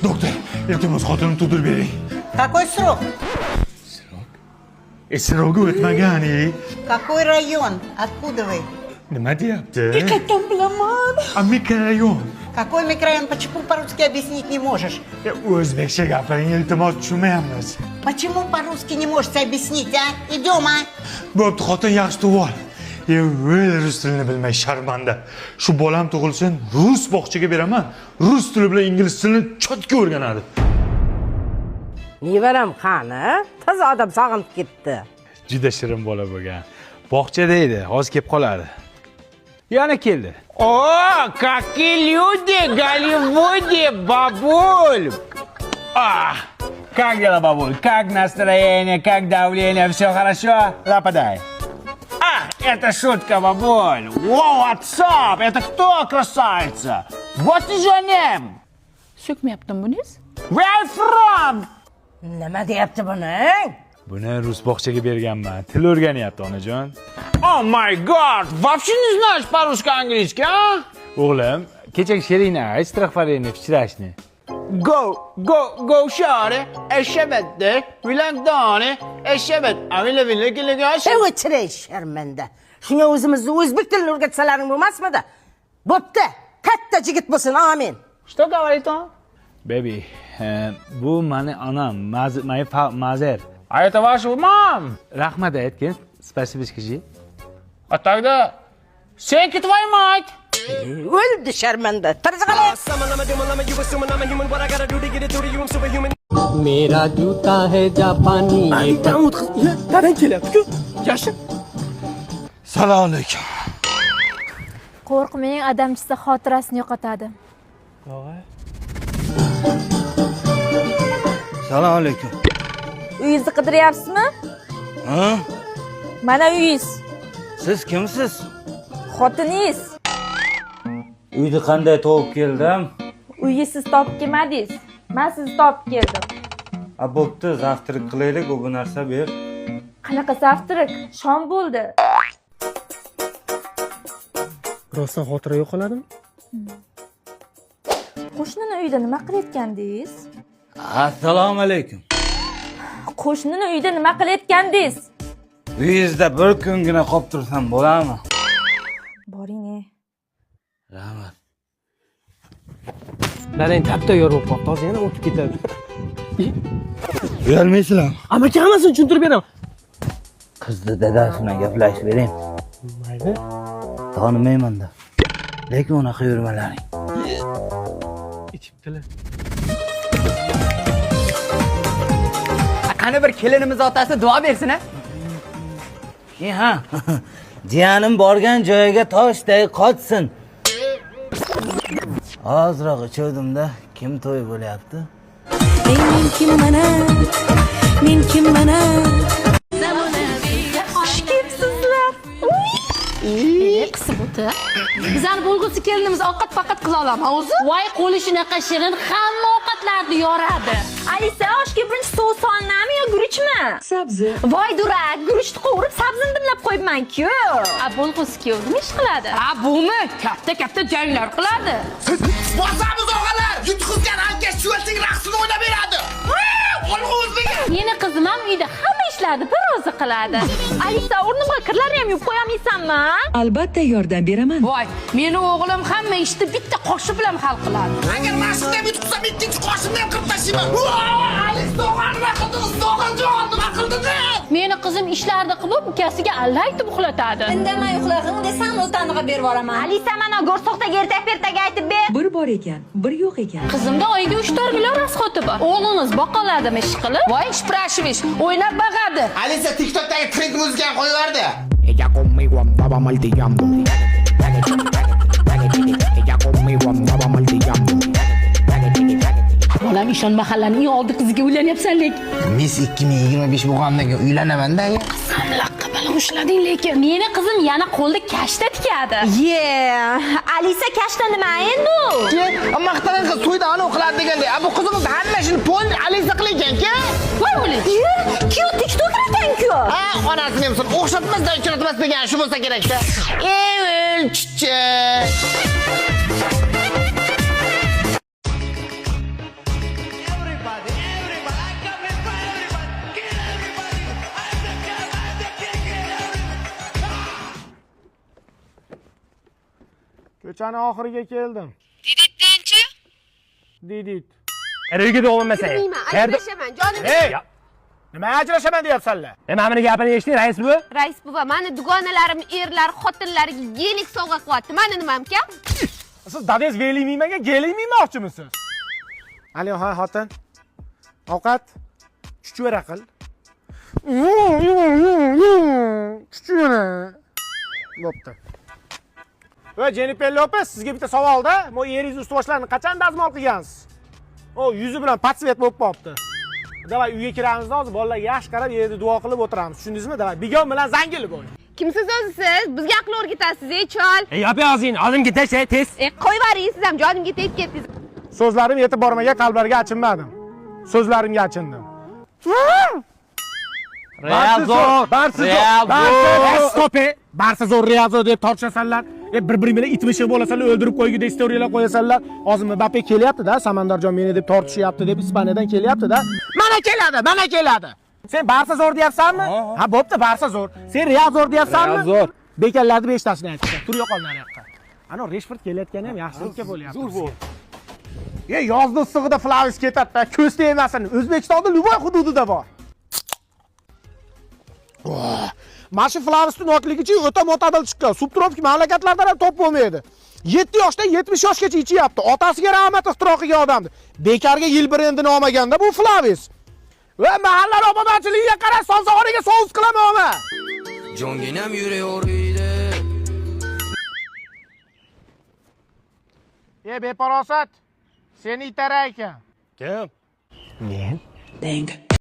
Doktor, iltimos xotinimni tug'dirib bering. Какой срок? Srogi o'tmagan. Какой район? Откуда вы? Nima deyapti? Qayerdan bilaman? Mikrorayon. Какой микрорайон? Почему по-русски объяснить не можешь? O'zbekcha gapiring, iltimos tushunmayapmiz. Почему по-русски не можете объяснить, а? Идем, а? Bo'pti, xotin yaxshi tug'ib ol. Rus tilini bilmay sharmanda. Shu bolam tug'ilsin, rus bog'chaga beraman. Rus tili bilan ingliz tilini cho'tka o'rganadi. Nevaram qani? Toza odam sog'inib ketdi. Juda shirin bola bo'lgan. Bog'chada edi, hozir kelib qoladi. Yana keldi. О, какие люди в Голливуде, бабуль! Как дела, бабуль? Как настроение, как давление? Все хорошо? Западай. Это шутка, бабуль. Wow, what's up? Это кто, красавица? What is your name? So'kmayaptimi buningiz? Where are you from? Nima deyapti buni? Buni rus bog'chaga berganman. Til o'rganyapti onajon. Oh my god! Вообще не знаешь по-русски английский, а? O'g'lim, kechagi she'ringni ayt, strahfarini fikrashni. Go share, eşebette, vilakdane, eşebet. Avile vile gile gaş. O'chiray sharmanda. Shunga o'zimizni o'zbek tilini o'rgatsalaring bo'lmasmidi? Bo'pti. Katta yigit bo'lsin, amin. Что говорит он? Baby, bu mani onam, Mazer. А это ваш мам? Rahmat aytgin, spasibo скажи. А тогда senki твоя мать. O'ldi sharmanda. Tirziqala. मेरा जूता है जापानी Salom alaykum. Qo'rqmang, adamchisi xotirasini yo'qotadi. Salom alaykum. Uyingizni qidiryapsizmi? Ha? Mana uyingiz. Siz kimsiz? Xotiningiz. Uyni qanday topib keldim? Uyni siz topib kelmadingiz. Men sizni topib keldim. Bo'pti, zavtrik qilaylik, bu narsa ber. Qanaqa zavtrik? Shom bo'ldi. rostdan xotira yo'qoladimi? Qo'shnini uyida nima qilayotgandingiz? Assalomu alaykum. Qo'shnini uyida nima qilayotgandingiz? Uyingizda bir kungina qolib tursam bo'ladimi? Boring. Rahmat. Dadang tapda yorib qoldi, hozir yana o'tib ketadi. Uyalmaysizlar? Amaki hammasini tushuntirib beraman. Qizni dadasi bilan gaplashib bering. Mayli. Tanimayman-da. Lekin unaqa yurmalaring. Ichibdilar. Qani bir kelinimiz otasi duo bersin a? Ha. Jiyanim borgan joyiga toshday qochsin. Ozroq ichuvdim-da, kim to'y bo'lyapti? Men kimman? Xushkepsizlar. Qisib o'ti. Bizlar bo'lg'usi kelinimiz ovqat qila olamiz, o'zi? Voy, qo'li shunaqa shirin, hamma ovqatlarni yoradi. Alisa, oshga birinchi suv solnami yo guruchmi? Sabzi. Voy, durak, guruchni qovurib, sabzini dimlab qo'yibman-ku. Bo'lg'usi kuyov nima ish qiladi? Bumi katta janglar qiladi. Bosamiz og'alar, yutqizgan ankash chuvalchik raqsini o'ynab beradi. Meni qizim ham uyda hamma ishlarni bir o'zi qiladi. Alisa, o'rnimga kirlarni ham yuvib qo'yamiysanmi? Albatta yordam beraman. Voy, meni o'g'lim hamma ishni bitta qoshi bilan hal qiladi. Agar mashqda yutqizsam, ikkinchi qoshimni ham qirib tashlayman. Alice nima qildi? Meni qizim ishlarni qilib, ukasiga allaytib uxlatadi. Indamay uxlag'in desam, o'taniga berib yuboraman. Alisa, mana go'rsoqdagi ertak aytib ber. Bir bor ekan, bir yo'q ekan. Qizimda oyiga 3-4 million rasxoti bor. O'g'lingiz boqoladimi ish qilib? Voy, shprashvish, o'ynab bag'adi. Alice TikTokdagi trend muzikani qo'yardi. Ella conmigo andaba martillando. Ella conmigo andaba martillando. Bolam ishon mahallaning eng oldi qiziga uylanyapsan lek. Mes 2025 bo'lgandan keyin uylanaman-da. Samlaqqa bilan ushlading lekin. Meni qizim yana qo'lda kashta tikadi. Alisa kashta nima endi? Maqtagan qiz to'yda ana qiladi deganda, bu qizimiz hamma ishini to'y Alisa qilgan-ku. Voy o'lik. Ku TikTok ekan-ku. Onasi mensan o'xshatmasdan uchratmas degan shu bo'lsa kerak-da. Chichi. Ko'chani oxiriga keldim. Diditdanchi? Didit. Uyga bo'lmasa. Ajrashaman, jonim. Nima ajrashaman deyapsanlar? Mana meni gapini eshiting, rais buva. Rais buva, mani dugonalarim erlar xotinlariga yelik sovg'a qilyapti. Mani nimam kam? Siz dadingiz velimiymaga gelimiymoqchimisiz? Aliyoha xotin. Ovqat chuchvara qil. Chuchvara. Bo'pti. Va Jennifer Lopez, sizga bitta savolda, mo eringiz ust-boshlarini qachon dazmol qilgansiz? O yuzi bilan patsvet bo'lib qolibdi. Davay uyga kiramiz hozir, bolalarga yaxshi qarab, yerda duo qilib o'tiramiz. Tushundingizmi? Davay, bigon bilan zangilib bo'ling. Kimsiz o'zi siz? Bizga aql o'rgatasiz, chol. Yop yozing, oldimga tashay, tez. Qo'yib yuboring, siz ham jonimga tegib ketdingiz. So'zlarim yetib bormagan qalblarga achinmadim. So'zlarimga achindim. Barsa zo'r Real deb tortishasanlar. Bir-biring bilan itmishib bo'lasanlar, o'ldirib qo'ygidek istoriyalar qo'yasanlar. Hozir Mbappe kelyapti-da, Samandarjon meni deb tortishyapti deb Ispaniyadan kelyapti-da. Mana keladi. Sen Barsa zo'r deyapsanmi? Ha, bo'pti, Barsa zo'r. Sen Real zo'r deyapsanmi? Real zo'r. Bekallarni 5 tasini aytdi. Tur yo'qol nariyoqqa. Ana Rashford kelayotgani ham yaxshilikka bo'lyapti. Zo'r bu. Yozda issig'ida Flavis ketadi-da, ko'z tegmasin. O'zbekistonda Luboy hududida bor. Mana shu Flavisni nokligicha o'ta mo'tadil chiqqan. Subtropik mamlakatlarda ham top bo'lmaydi. 7 yoshdan 70 yoshgacha ichyapti. Otasiga rahmat ixtiro qilgan odamdi. Bekarga yil brendini olmaganda bu Flavis. Va mahalla obodonchiligiga qarab sozog'iga so'z qilamanmi? Jonginam yuraverdi. Beparosat. Seni itarar ekan. Kim? Men.